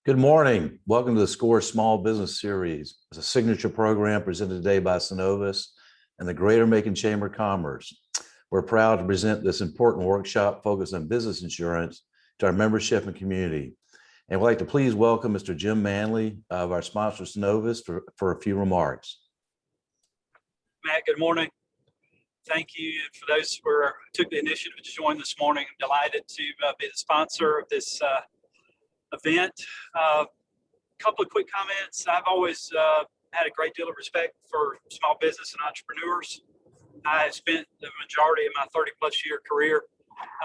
Good morning. Welcome to the SCORE Small Business Series. It's a signature program presented today by Synovus and the Greater Macon Chamber of Commerce. We're proud to present this important workshop focused on business insurance to our membership and community. And we'd like to please welcome Mr. Jim Manley of our sponsor Synovus for a few remarks. Matt, good morning. Thank you for those who took the initiative to join this morning. I'm delighted to be the sponsor of this event. A couple of quick comments. I've always had a great deal of respect for small business and entrepreneurs. I spent the majority of my 30-plus year career,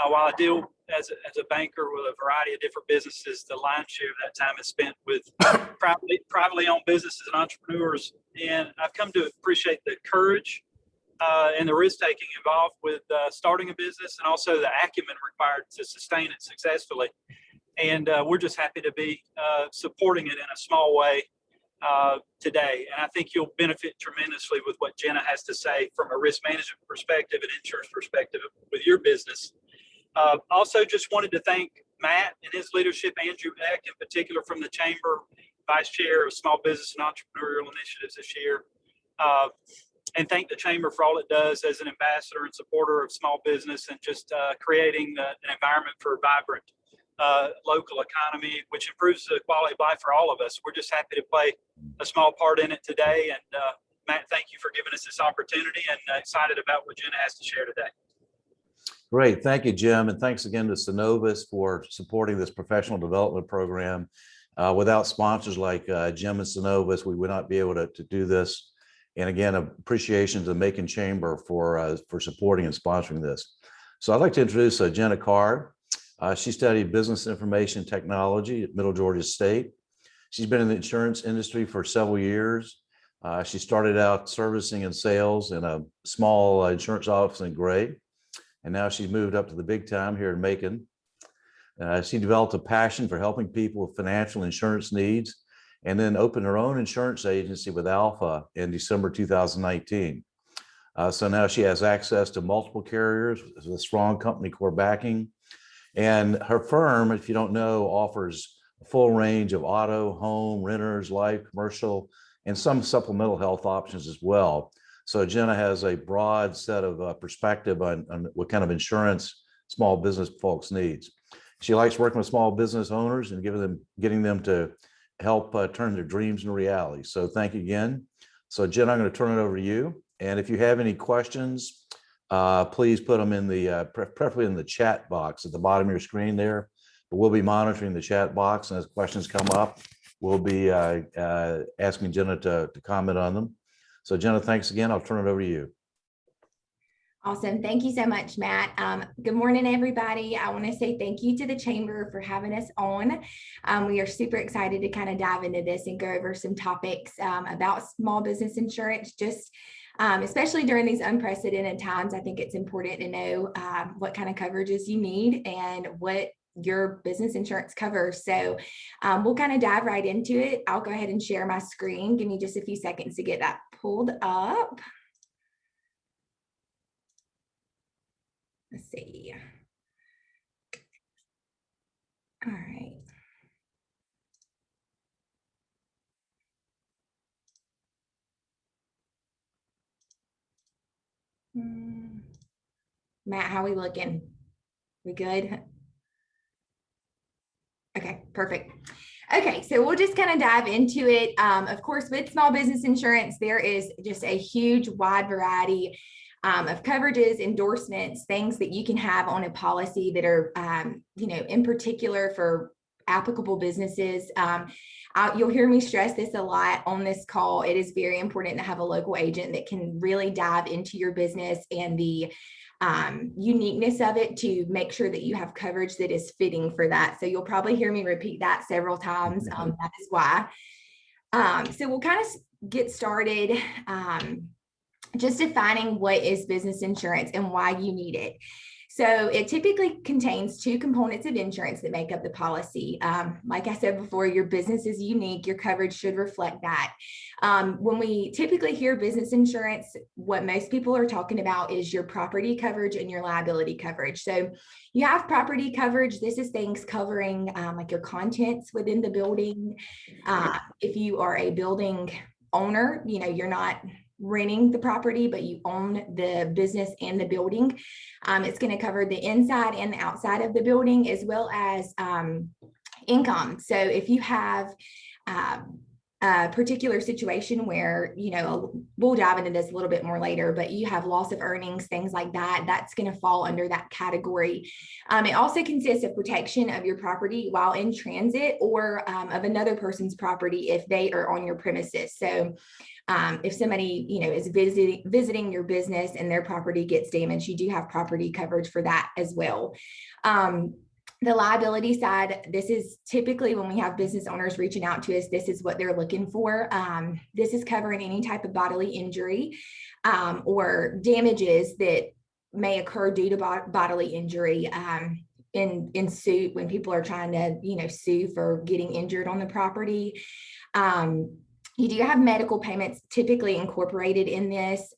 while I deal as a banker with a variety of different businesses, the lion's share of that time is spent with privately owned businesses and entrepreneurs. And I've come to appreciate the courage and the risk-taking involved with starting a business, and also the acumen required to sustain it successfully. And we're just happy to be supporting it in a small way today. And I think you'll benefit tremendously with what Jenna has to say from a risk management perspective and insurance perspective with your business. Also, just wanted to thank Matt and his leadership, Andrew Eck in particular from the Chamber, Vice Chair of Small Business and Entrepreneurial Initiatives this year. And thank the Chamber for all it does as an ambassador and supporter of small business and just creating an environment for a vibrant local economy, which improves the quality of life for all of us. We're just happy to play a small part in it today. And Matt, thank you for giving us this opportunity, and excited about what Jenna has to share today. Great. Thank you, Jim. And thanks again to Synovus for supporting this professional development program. Without sponsors like Jim and Synovus, we would not be able to do this. And again, appreciation to the Macon Chamber for supporting and sponsoring this. So I'd like to introduce Jenna Carr. She studied business information technology at Middle Georgia State. She's been in the insurance industry for several years. She started out servicing and sales in a small insurance office in Gray, and now she's moved up to the big time here in Macon. She developed a passion for helping people with financial insurance needs, and then opened her own insurance agency with Alpha in December 2019. So now she has access to multiple carriers with a strong company core backing. And her firm, if you don't know, offers a full range of auto, home, renters, life, commercial, and some supplemental health options as well. So Jenna has a broad set of perspective on what kind of insurance small business folks needs. She likes working with small business owners and getting them to help turn their dreams into reality. So thank you again. So Jenna, I'm going to turn it over to you. And if you have any questions, please put them in the preferably in the chat box at the bottom of your screen there. But we'll be monitoring the chat box, and as questions come up, we'll be asking Jenna to comment on them. So Jenna, thanks again. I'll turn it over to you. Awesome. Thank you so much, Matt. Good morning, everybody. I want to say thank you to the Chamber for having us on. We are super excited to kind of dive into this and go over some topics about small business insurance. Especially during these unprecedented times, I think it's important to know what kind of coverages you need and what your business insurance covers. So we'll kind of dive right into it. I'll go ahead and share my screen. Give me just a few seconds to get that pulled up. Let's see. All right. Matt, how are we looking? We good? Okay, perfect. Okay, so we'll just kind of dive into it. Of course, with small business insurance, there is just a huge wide variety of coverages, endorsements, things that you can have on a policy that are, in particular for applicable businesses. You'll hear me stress this a lot on this call. It is very important to have a local agent that can really dive into your business and the uniqueness of it to make sure that you have coverage that is fitting for that. So you'll probably hear me repeat that several times. That is why. So we'll kind of get started just defining what is business insurance and why you need it. So it typically contains two components of insurance that make up the policy. Like I said before, your business is unique. Your coverage should reflect that. When we typically hear business insurance, what most people are talking about is your property coverage and your liability coverage. So you have property coverage. This is things covering like your contents within the building. If you are a building owner, you're not renting the property, but you own the business and the building. It's going to cover the inside and the outside of the building, as well as income. So if you have a particular situation where, we'll dive into this a little bit more later, but you have loss of earnings, things like that, that's going to fall under that category. It also consists of protection of your property while in transit, or of another person's property if they are on your premises. So if somebody, is visiting your business and their property gets damaged, you do have property coverage for that as well. The liability side, this is typically when we have business owners reaching out to us, this is what they're looking for. This is covering any type of bodily injury or damages that may occur due to bodily injury in suit, when people are trying to, sue for getting injured on the property. You do have medical payments typically incorporated in this.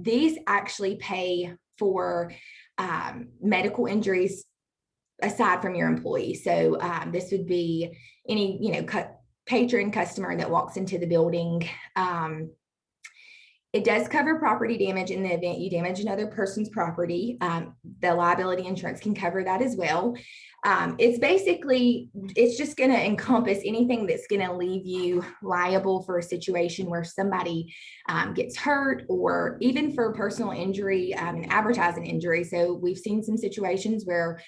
These actually pay for medical injuries aside from your employee. So this would be any, patron customer that walks into the building. It does cover property damage in the event you damage another person's property. The liability insurance can cover that as well. It's just going to encompass anything that's going to leave you liable for a situation where somebody gets hurt, or even for personal injury and advertising injury. So we've seen some situations where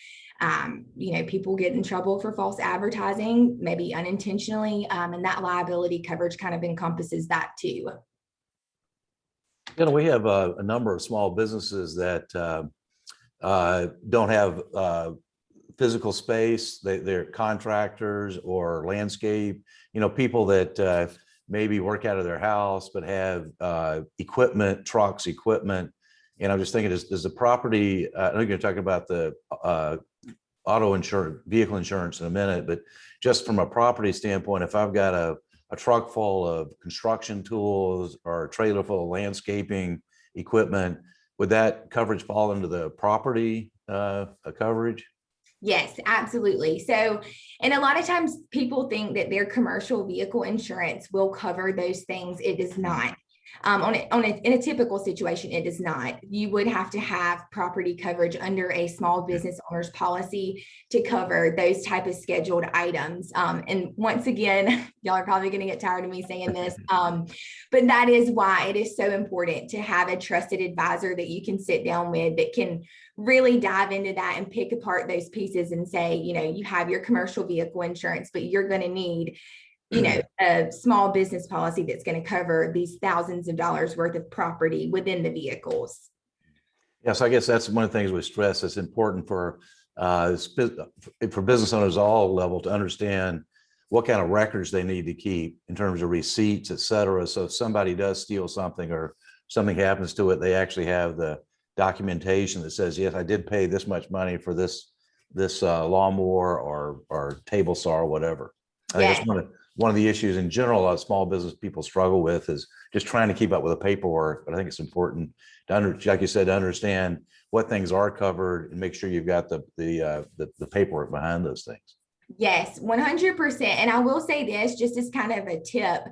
people get in trouble for false advertising, maybe unintentionally, and that liability coverage kind of encompasses that too. We have a number of small businesses that don't have physical space. They're contractors or landscape, people that maybe work out of their house but have equipment, trucks, equipment. And I'm just thinking, does the property, I know you're going to talk about the auto insurance, vehicle insurance in a minute, but just from a property standpoint, if I've got a truck full of construction tools or a trailer full of landscaping equipment, would that coverage fall into the property coverage? Yes, absolutely. So, and a lot of times people think that their commercial vehicle insurance will cover those things. It does not. In a typical situation, it does not. You would have to have property coverage under a small business owner's policy to cover those type of scheduled items. And once again, y'all are probably going to get tired of me saying this, but that is why it is so important to have a trusted advisor that you can sit down with, that can really dive into that and pick apart those pieces and say, you have your commercial vehicle insurance, but you're going to need a small business policy that's going to cover these thousands of dollars worth of property within the vehicles. Yes, I guess that's one of the things we stress. It's important for business owners at all levels to understand what kind of records they need to keep in terms of receipts, et cetera. So if somebody does steal something or something happens to it, they actually have the documentation that says, yes, I did pay this much money for this lawnmower or table saw or whatever. I think it's one of the issues in general, a lot of small business people struggle with is just trying to keep up with the paperwork. But I think it's important to like you said, to understand what things are covered and make sure you've got the paperwork behind those things. Yes, 100%. And I will say this just as kind of a tip,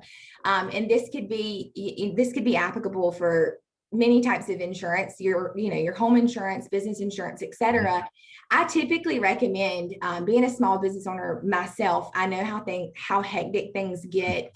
and this could be applicable for many types of insurance, your home insurance, business insurance, et cetera. I typically recommend, being a small business owner myself, I know how hectic things get.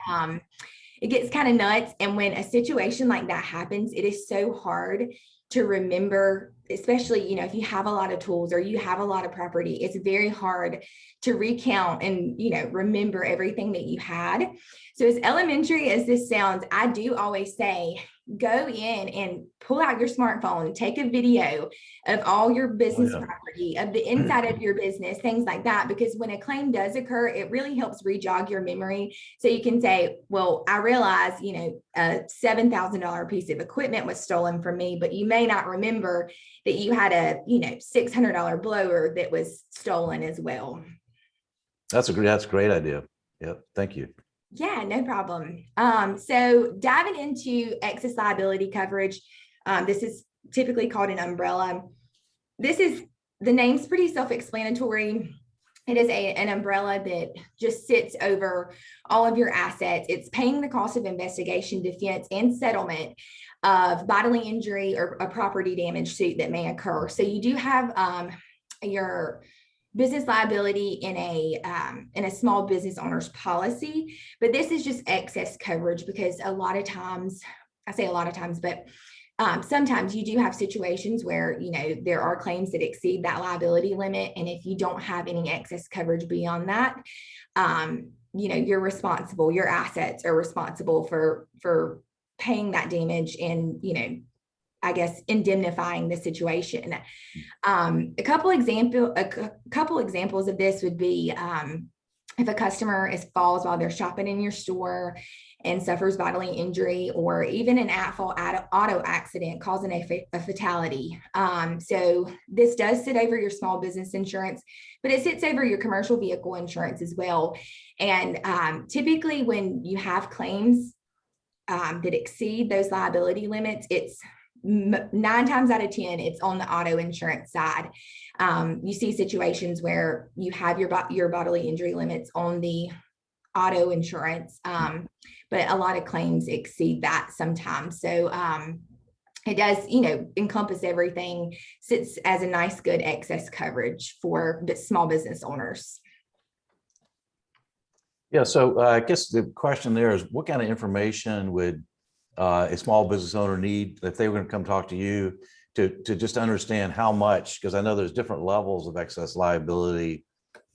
It gets kind of nuts. And when a situation like that happens, it is so hard to remember, especially, if you have a lot of tools or you have a lot of property, it's very hard to recount and, remember everything that you had. So as elementary as this sounds, I do always say, go in and pull out your smartphone, take a video of all your business yeah. property, of the inside of your business, things like that. Because when a claim does occur, it really helps rejog your memory. So you can say, well, I realize, a $7,000 piece of equipment was stolen from me, but you may not remember that you had a, $600 blower that was stolen as well. That's a great idea. Yep. Thank you. Yeah, no problem. So diving into excess liability coverage, this is typically called an umbrella. The name's pretty self-explanatory. It is an umbrella that just sits over all of your assets. It's paying the cost of investigation, defense, and settlement of bodily injury or a property damage suit that may occur. So you do have your business liability in a small business owner's policy, but this is just excess coverage because a lot of times, I say a lot of times, but sometimes you do have situations where, there are claims that exceed that liability limit. And if you don't have any excess coverage beyond that, you're responsible, your assets are responsible for paying that damage and, I guess, indemnifying the situation. A couple examples of this would be if a customer falls while they're shopping in your store and suffers bodily injury, or even an at-fault auto accident causing a fatality. So this does sit over your small business insurance, but it sits over your commercial vehicle insurance as well. And typically when you have claims that exceed those liability limits, it's 9 times out of 10, it's on the auto insurance side. You see situations where you have your bodily injury limits on the auto insurance, but a lot of claims exceed that sometimes. So it does, encompass everything, sits as a nice, good excess coverage for small business owners. Yeah. So I guess the question there is, what kind of information would a small business owner need if they were going to come talk to you to just understand how much? Because I know there's different levels of excess liability,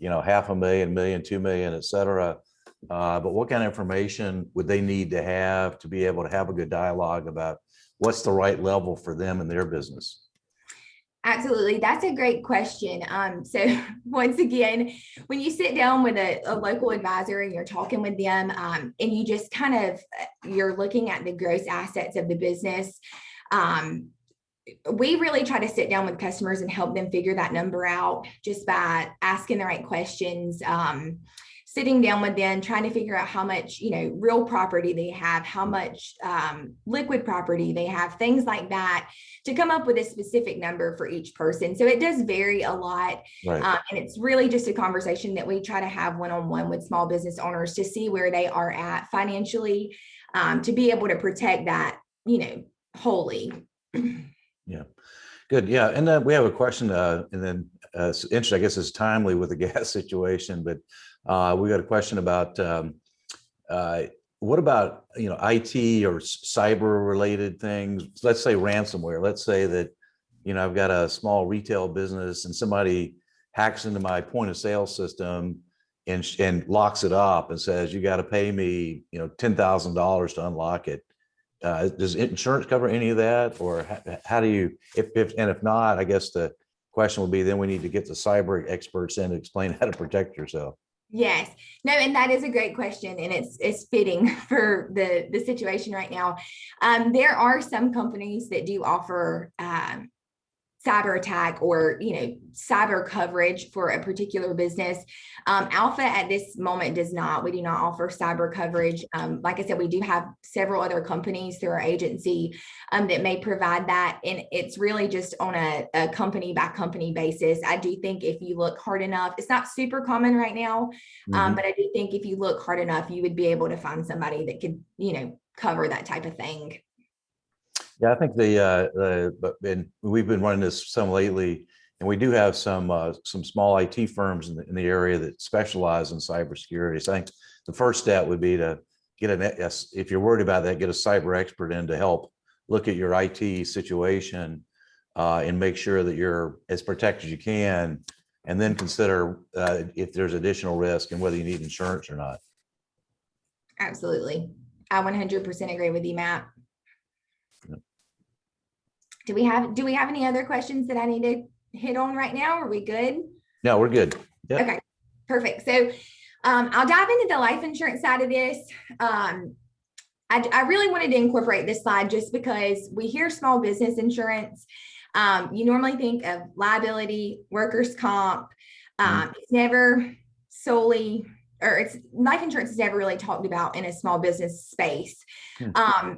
$500,000, $1 million, $2 million, et cetera. But what kind of information would they need to have to be able to have a good dialogue about what's the right level for them and their business? Absolutely. That's a great question. So once again, when you sit down with a local advisor and you're talking with them, and you just you're looking at the gross assets of the business, we really try to sit down with customers and help them figure that number out just by asking the right questions, sitting down with them, trying to figure out how much, real property they have, how much liquid property they have, things like that, to come up with a specific number for each person. So it does vary a lot. Right. And it's really just a conversation that we try to have one-on-one with small business owners to see where they are at financially, to be able to protect that, wholly. Yeah. Good. Yeah. And then we have a question, and then it's interesting, I guess it's timely with the gas situation, but we got a question about what about, IT or cyber related things? Let's say ransomware. Let's say that, I've got a small retail business and somebody hacks into my point of sale system and locks it up and says, you got to pay me, $10,000 to unlock it. Does insurance cover any of that? Or how do you, if not, I guess the question would be, then we need to get the cyber experts in to explain how to protect yourself. Yes, no, and that is a great question, and it's fitting for the situation right now. There are some companies that do offer cyber attack or cyber coverage for a particular business. Alpha at this moment does not. We do not offer cyber coverage. Like I said, we do have several other companies through our agency that may provide that, and it's really just on a company by company basis. I do think if you look hard enough, it's not super common right now, but I do think if you look hard enough, you would be able to find somebody that could cover that type of thing. Yeah, I think and we've been running this some lately, and we do have some small IT firms in the area that specialize in cybersecurity. So I think the first step would be to get if you're worried about that, get a cyber expert in to help look at your IT situation and make sure that you're as protected as you can, and then consider if there's additional risk and whether you need insurance or not. Absolutely. I 100% agree with you, Matt. Do we have any other questions that I need to hit on right now? Are we good? No, we're good. Yep. Okay, perfect. So I'll dive into the life insurance side of this. I really wanted to incorporate this slide just because we hear small business insurance. You normally think of liability, workers' comp. It's never solely, or it's life insurance is never really talked about in a small business space.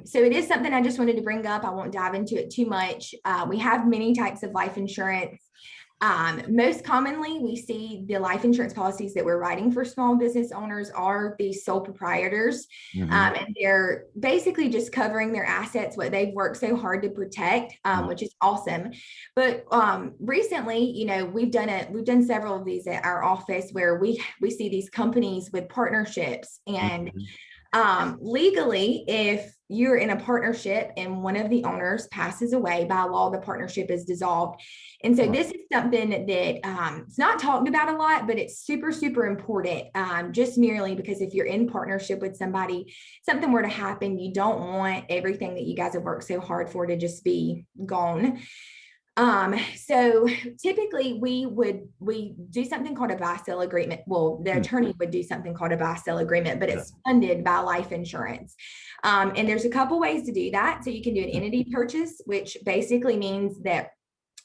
So it is something I just wanted to bring up. I won't dive into it too much. We have many types of life insurance. Most commonly, we see the life insurance policies that we're writing for small business owners are these sole proprietors. And they're basically just covering their assets, what they've worked so hard to protect, which is awesome. But recently, you know, we've done several of these at our office where we see these companies with partnerships. And legally, if you're in a partnership and one of the owners passes away, by law, the partnership is dissolved. And so this is something that it's not talked about a lot, but it's super, super important, just merely because if you're in partnership with somebody, something were to happen, you don't want everything that you guys have worked so hard for to just be gone. So typically we do something called a buy-sell agreement. Well, the attorney would do something called a buy-sell agreement, but it's funded by life insurance. And there's a couple ways to do that. So you can do an entity purchase, which basically means that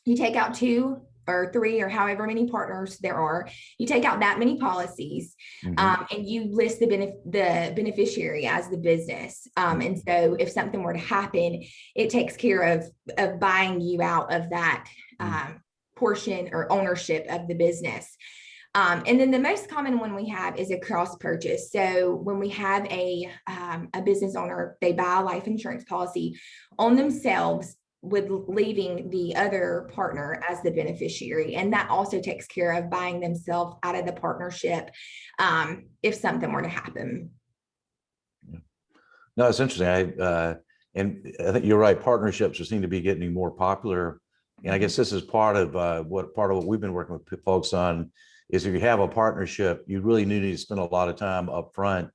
you take out 2 or 3 or however many partners there are, you take out that many policies, and you list the beneficiary as the business. And so if something were to happen, it takes care of buying you out of that portion or ownership of the business. And then the most common one we have is a cross purchase. So when we have a business owner, they buy a life insurance policy on themselves with leaving the other partner as the beneficiary. And that also takes care of buying themselves out of the partnership if something were to happen. No, it's interesting. And I think you're right. Partnerships seem to be getting more popular. And I guess this is part of what we've been working with folks on is if you have a partnership, you really need to spend a lot of time up front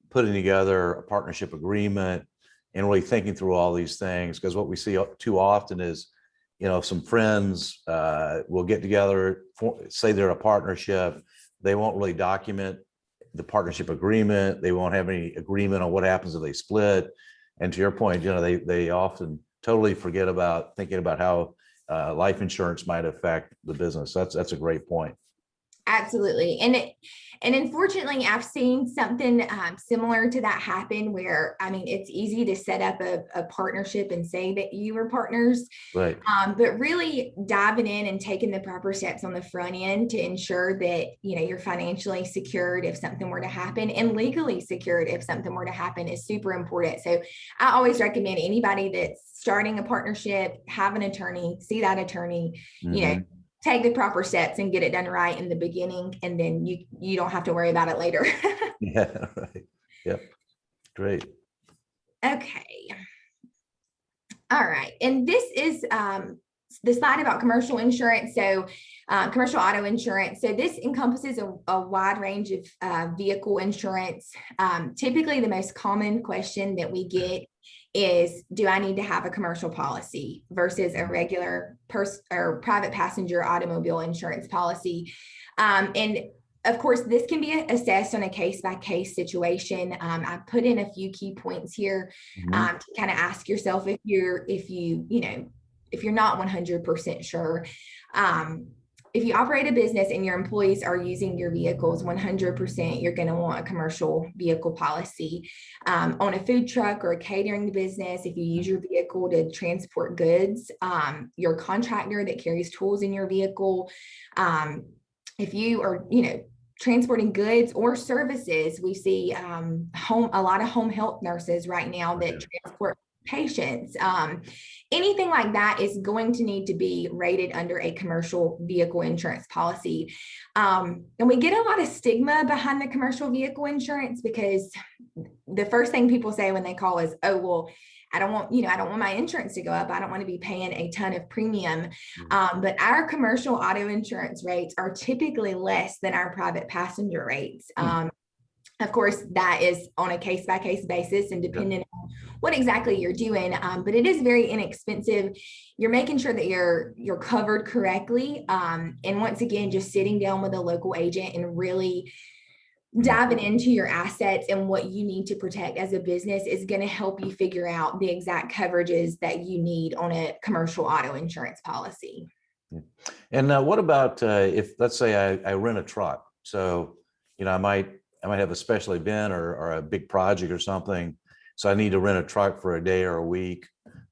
putting together a partnership agreement and really thinking through all these things. Because what we see too often is, you know, some friends will get together, say they're a partnership, they won't really document the partnership agreement. They won't have any agreement on what happens if they split. And to your point, you know, they often totally forget about thinking about how life insurance might affect the business. That's a great point. Absolutely. And unfortunately, I've seen something similar to that happen where, I mean, it's easy to set up a partnership and say that you were partners, Right. But really diving in and taking the proper steps on the front end to ensure that, you know, you're financially secured if something were to happen and legally secured if something were to happen is super important. So I always recommend anybody that's starting a partnership, have an attorney, see that attorney, you know, take the proper steps and get it done right in the beginning, and then you don't have to worry about it later. Yeah, right. Yep. Great. Okay. All right. And this is the slide about commercial insurance. So commercial auto insurance. So this encompasses a wide range of vehicle insurance. Typically, the most common question that we get is, do I need to have a commercial policy versus a regular or private passenger automobile insurance policy? And of course, this can be assessed on a case-by-case situation. I put in a few key points here to kind of ask yourself if you're not 100% sure. If you operate a business and your employees are using your vehicles 100%, you're going to want a commercial vehicle policy. On a food truck or a catering business, if you use your vehicle to transport goods, your contractor that carries tools in your vehicle, if you are, you know, transporting goods or services, we see a lot of home health nurses right now that transport patients. Anything like that is going to need to be rated under a commercial vehicle insurance policy. And we get a lot of stigma behind the commercial vehicle insurance because the first thing people say when they call is, oh, well, I don't want my insurance to go up. I don't want to be paying a ton of premium. But our commercial auto insurance rates are typically less than our private passenger rates. Of course, that is on a case by case basis and depending on what exactly you're doing. But it is very inexpensive. You're making sure that you're covered correctly. And once again, just sitting down with a local agent and really diving into your assets and what you need to protect as a business is going to help you figure out the exact coverages that you need on a commercial auto insurance policy. And what about if, let's say I rent a truck? So, I might have a special event or a big project or something. So I need to rent a truck for a day or a week.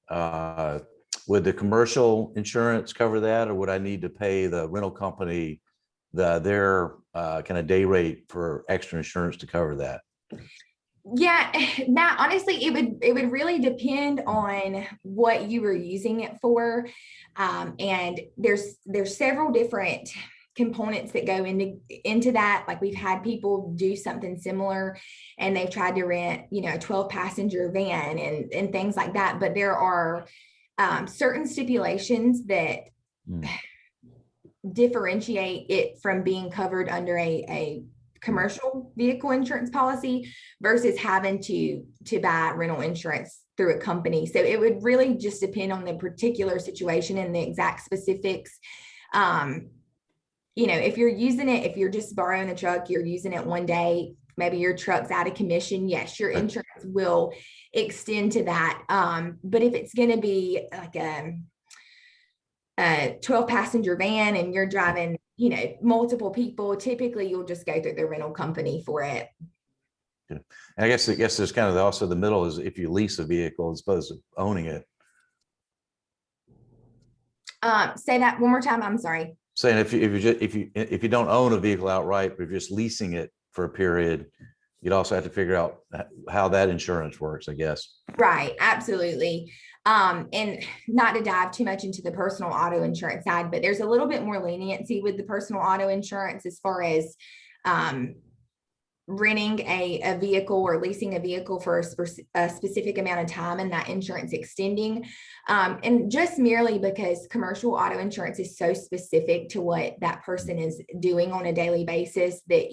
Would the commercial insurance cover that, or would I need to pay the rental company their kind of day rate for extra insurance to cover that? Yeah, Matt, honestly, it would really depend on what you were using it for. And there's several different components that go into that. Like we've had people do something similar and they've tried to rent, a 12-passenger van and things like that. But there are certain stipulations that differentiate it from being covered under a commercial vehicle insurance policy versus having to buy rental insurance through a company. So it would really just depend on the particular situation and the exact specifics. If you're using it, if you're just borrowing a truck, you're using it one day, maybe your truck's out of commission, yes, your insurance will extend to that. But if it's going to be like a 12-passenger van and you're driving, multiple people, typically you'll just go through the rental company for it. Yeah. And I guess there's kind of also the middle is if you lease a vehicle as opposed to owning it. Say that one more time. I'm sorry. Saying if you don't own a vehicle outright, but if you're just leasing it for a period, you'd also have to figure out how that insurance works, I guess. Right. Absolutely. And not to dive too much into the personal auto insurance side, but there's a little bit more leniency with the personal auto insurance as far as renting a vehicle or leasing a vehicle for a specific amount of time and that insurance extending. And just merely because commercial auto insurance is so specific to what that person is doing on a daily basis that,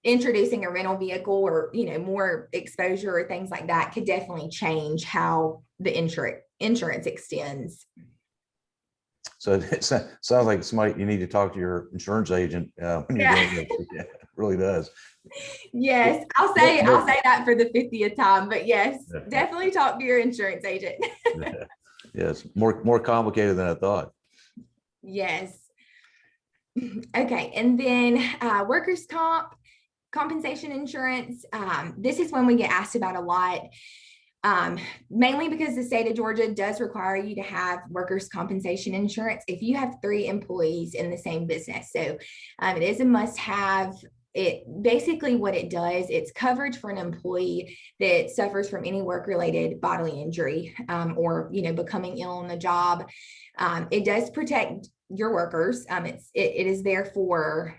introducing a rental vehicle or, more exposure or things like that could definitely change how the insurance extends. So it sounds like somebody you need to talk to your insurance agent when you're doing this. Yeah, it really does. Yes, I'll say that for the 50th time, but yes, definitely talk to your insurance agent. Yes, more complicated than I thought. Yes. Okay, and then workers' compensation insurance. This is one we get asked about a lot. Mainly because the state of Georgia does require you to have workers' compensation insurance if you have 3 employees in the same business. So it is a must-have. It basically what it does, it's coverage for an employee that suffers from any work-related bodily injury or becoming ill on the job. It does protect your workers. It is there for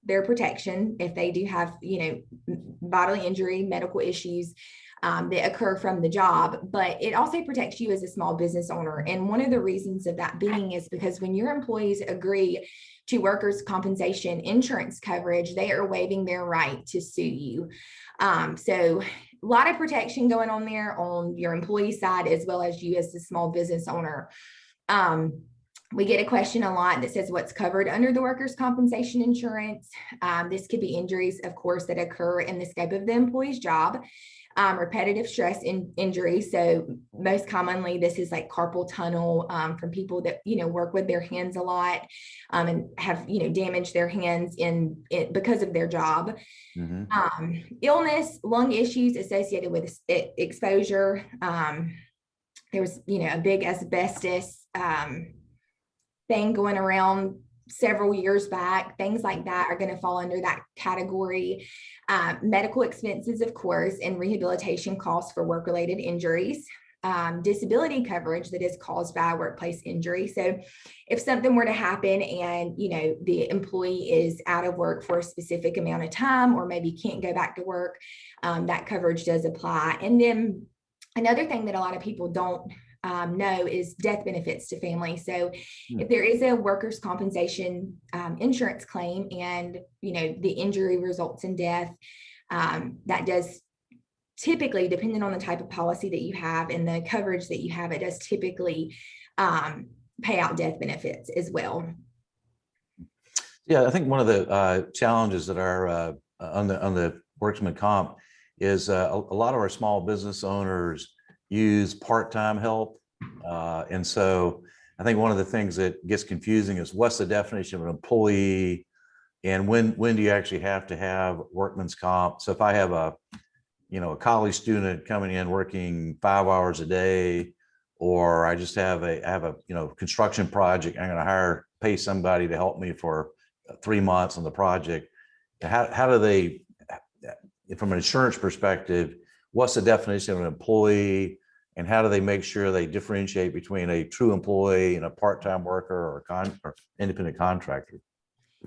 their protection if they do have bodily injury, medical issues that occur from the job, but it also protects you as a small business owner. And one of the reasons of that being is because when your employees agree to workers' compensation insurance coverage, they are waiving their right to sue you. So a lot of protection going on there on your employee side, as well as you as the small business owner. We get a question a lot that says what's covered under the workers' compensation insurance. This could be injuries, of course, that occur in the scope of the employee's job. Repetitive stress injuries. So most commonly, this is like carpal tunnel from people that, work with their hands a lot and have, damaged their hands because of their job. Mm-hmm. Illness, lung issues associated with exposure. There was, a big asbestos thing going around several years back. Things like that are going to fall under that category. Medical expenses, of course, and rehabilitation costs for work-related injuries. Disability coverage that is caused by a workplace injury. So if something were to happen and, the employee is out of work for a specific amount of time or maybe can't go back to work, that coverage does apply. And then another thing that a lot of people don't know is death benefits to families. So Hmm. if there is a workers' compensation insurance claim and, the injury results in death, that does typically, depending on the type of policy that you have and the coverage that you have, it does typically pay out death benefits as well. Yeah, I think one of the challenges that are on the workman comp is a lot of our small business owners use part-time help. And so I think one of the things that gets confusing is what's the definition of an employee and when do you actually have to have workman's comp? So if I have a college student coming in working 5 hours a day, or I just have a construction project, I'm going to pay somebody to help me for 3 months on the project. How do they, from an insurance perspective, what's the definition of an employee, and how do they make sure they differentiate between a true employee and a part-time worker or independent contractor?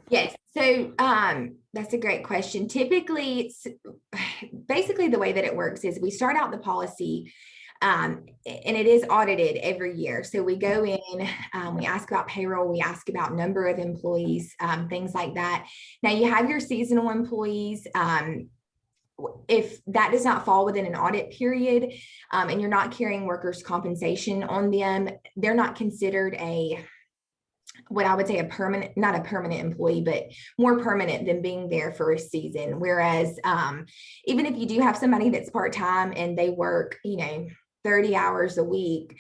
Yes. So that's a great question. Typically, it's basically the way that it works is we start out the policy and it is audited every year. So we go in, we ask about payroll, we ask about number of employees, things like that. Now you have your seasonal employees. If that does not fall within an audit period and you're not carrying workers' compensation on them, they're not considered what I would say not a permanent employee, but more permanent than being there for a season. Whereas even if you do have somebody that's part-time and they work, 30 hours a week,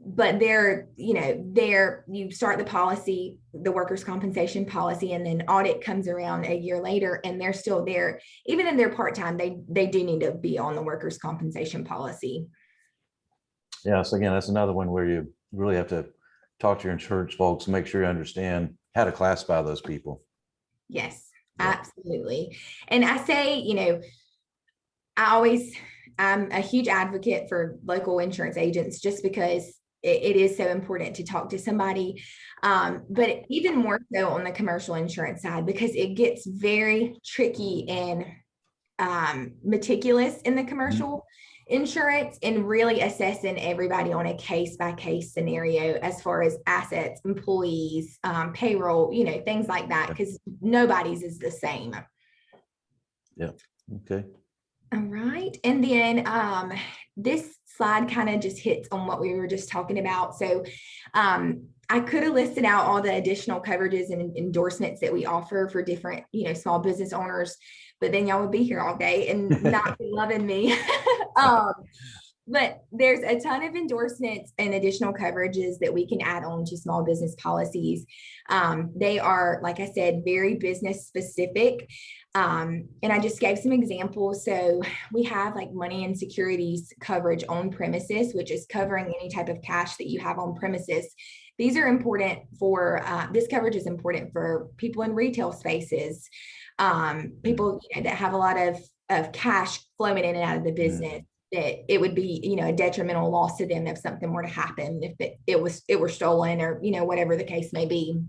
but you start the policy, the workers' compensation policy, and then audit comes around a year later and they're still there. Even if they're part-time, they do need to be on the workers' compensation policy. Yeah, so again, that's another one where you really have to talk to your insurance folks and make sure you understand how to classify those people. Yes, Yeah. absolutely. And I say, I'm a huge advocate for local insurance agents just because it is so important to talk to somebody. But even more so on the commercial insurance side, because it gets very tricky and meticulous in the commercial insurance and really assessing everybody on a case-by-case scenario as far as assets, employees, payroll, things like that, because nobody's is the same. Yeah. Okay. All right. And then this slide kind of just hits on what we were just talking about. So I could have listed out all the additional coverages and endorsements that we offer for different, small business owners, but then y'all would be here all day and not be loving me. But there's a ton of endorsements and additional coverages that we can add on to small business policies. They are, like I said, very business specific. And I just gave some examples. So we have like money and securities coverage on premises, which is covering any type of cash that you have on premises. These are important for, this coverage is important for people in retail spaces, people that have a lot of cash flowing in and out of the business. That it would be, a detrimental loss to them if something were to happen, if it were stolen or, whatever the case may be.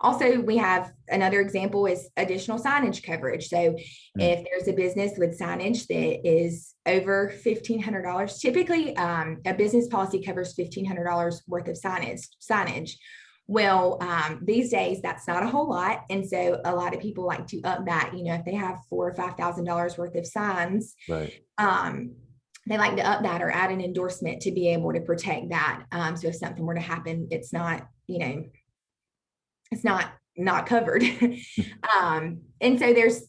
Also, we have another example is additional signage coverage. So if there's a business with signage that is over $1,500, typically a business policy covers $1,500 worth of signage. Well, these days that's not a whole lot. And so a lot of people like to up that, if they have $4,000 or $5,000 worth of signs, right. They like to up that or add an endorsement to be able to protect that. So if something were to happen, it's not, it's not covered. And so there's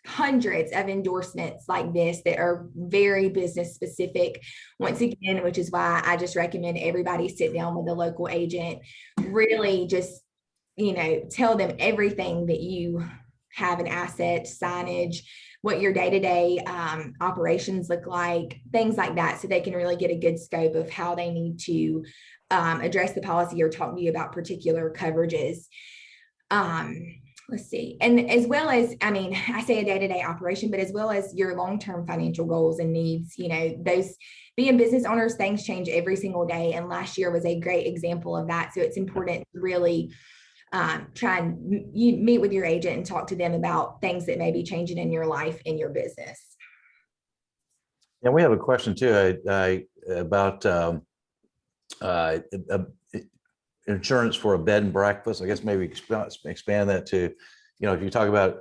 hundreds of endorsements like this that are very business specific, once again, which is why I just recommend everybody sit down with a local agent, really just, tell them everything that you have, an asset, signage, what your day-to-day operations look like, things like that, so they can really get a good scope of how they need to address the policy or talk to you about particular coverages. Let's see. And as well as, I say a day-to-day operation, but as well as your long-term financial goals and needs, those being business owners, things change every single day. And last year was a great example of that. So it's important to really try and meet with your agent and talk to them about things that may be changing in your life, in your business. And we have a question too, about uh, uh, insurance for a bed and breakfast. I guess maybe expand that to, if you talk about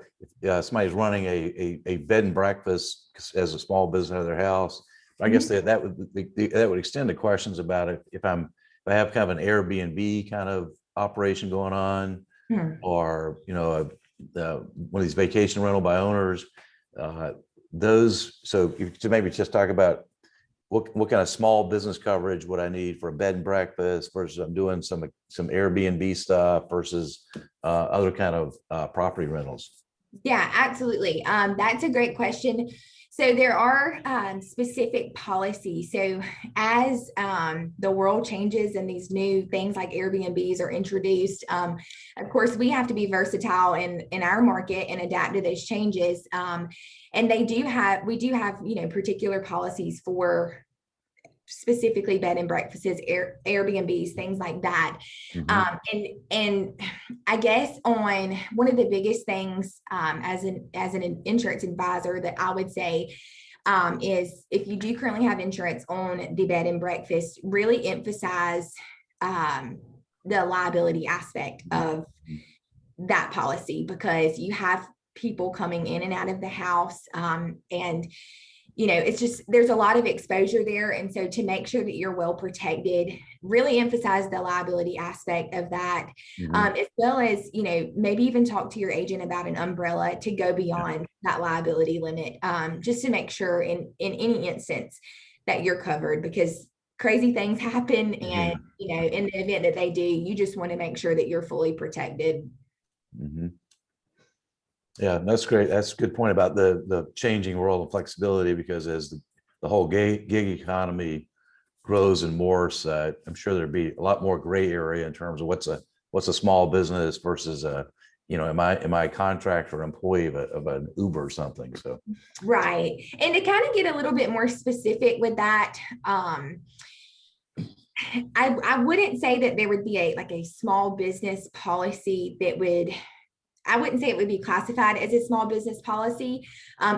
somebody's running a bed and breakfast as a small business out of their house, I guess that would extend to questions about if I have kind of an Airbnb kind of operation going on, Hmm. or one of these vacation rental by owners. Those, so to maybe just talk about what kind of small business coverage would I need for a bed and breakfast versus I'm doing some Airbnb stuff versus other kind of property rentals. Yeah, absolutely. That's a great question. So there are specific policies. So as the world changes and these new things like Airbnbs are introduced, of course, we have to be versatile in our market and adapt to those changes. And we do have, particular policies for specifically bed and breakfasts, Airbnbs, things like that. And I guess on one of the biggest things as an insurance advisor that I would say is if you do currently have insurance on the bed and breakfast, really emphasize the liability aspect of that policy, because you have people coming in and out of the house, and it's just, there's a lot of exposure there. And so to make sure that you're well protected, really emphasize the liability aspect of that, as well as, maybe even talk to your agent about an umbrella to go beyond that liability limit, just to make sure in any instance that you're covered, because crazy things happen. And, in the event that they do, you just want to make sure that you're fully protected. Yeah, that's great. That's a good point about the changing world of flexibility, because as the whole gig economy grows and morphs, I'm sure there'd be a lot more gray area in terms of what's a small business versus am I a contractor or employee of an Uber or something? So right. And to kind of get a little bit more specific with that, I wouldn't say that there would be a small business policy that would, I wouldn't say it would be classified as a small business policy,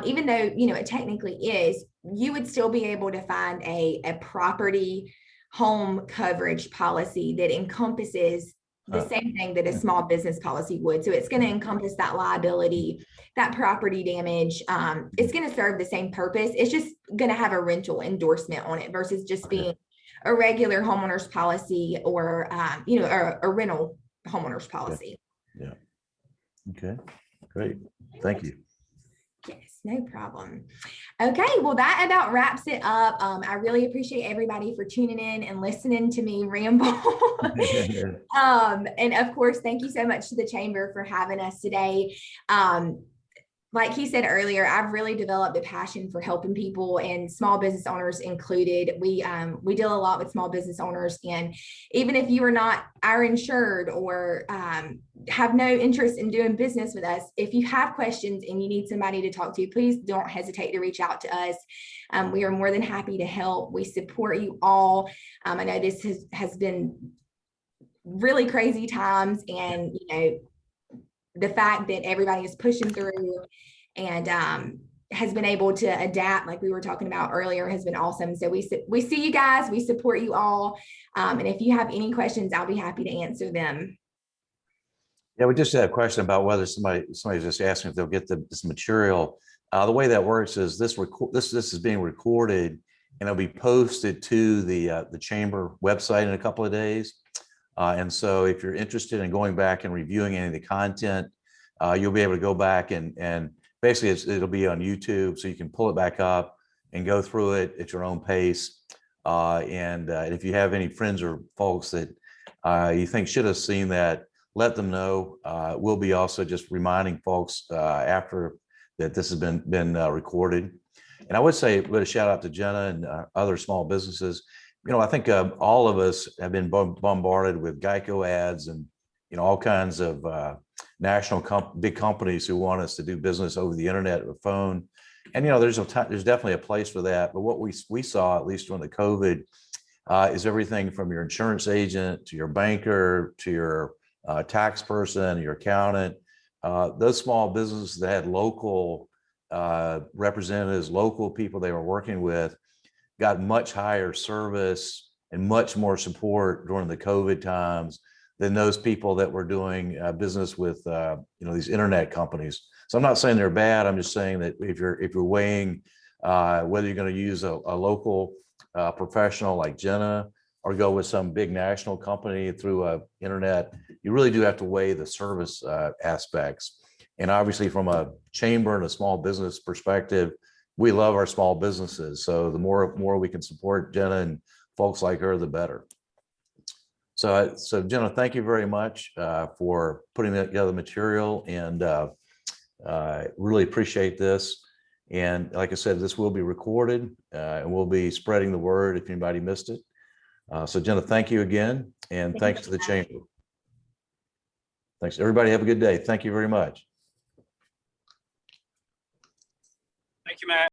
even though, it technically is. You would still be able to find a property home coverage policy that encompasses the same thing that a small business policy would. So it's going to encompass that liability, that property damage. It's going to serve the same purpose. It's just going to have a rental endorsement on it versus just being a regular homeowner's policy or, or a rental homeowner's policy. Yeah. Okay, great. Thank you. Yes, no problem. Okay, well, that about wraps it up. I really appreciate everybody for tuning in and listening to me ramble. And of course, thank you so much to the Chamber for having us today. Like he said earlier, I've really developed a passion for helping people, and small business owners included. We deal a lot with small business owners, and even if you are not our insured or have no interest in doing business with us, if you have questions and you need somebody to talk to, please don't hesitate to reach out to us. We are more than happy to help. We support you all. I know this has been really crazy times, and the fact that everybody is pushing through and has been able to adapt, like we were talking about earlier, has been awesome. So we see you guys, we support you all. And if you have any questions, I'll be happy to answer them. Yeah, we just had a question about whether somebody's just asking if they'll get this material. The way that works is this is being recorded and it'll be posted to the Chamber website in a couple of days. And so if you're interested in going back and reviewing any of the content, you'll be able to go back and basically it'll be on YouTube, so you can pull it back up and go through it at your own pace. And if you have any friends or folks that you think should have seen that, let them know. We'll be also just reminding folks after that this has been recorded. And I would say, a shout out to Jenna and other small businesses. I think all of us have been bombarded with Geico ads and, all kinds of national big companies who want us to do business over the internet or phone. And, there's definitely a place for that. But what we saw, at least during the COVID, is everything from your insurance agent to your banker to your tax person, your accountant, those small businesses that had local representatives, local people they were working with, got much higher service and much more support during the COVID times than those people that were doing business with these internet companies. So I'm not saying they're bad. I'm just saying that if you're weighing whether you're going to use a local professional like Jenna or go with some big national company through internet, you really do have to weigh the service aspects. And obviously, from a chamber and a small business perspective, we love our small businesses. So the more we can support Jenna and folks like her, the better. So Jenna, thank you very much for putting together material, and really appreciate this. And like I said, this will be recorded and we'll be spreading the word if anybody missed it. So Jenna, thank you again. And thanks to the chamber. Thanks, everybody. Have a good day. Thank you very much. Thank you, Matt.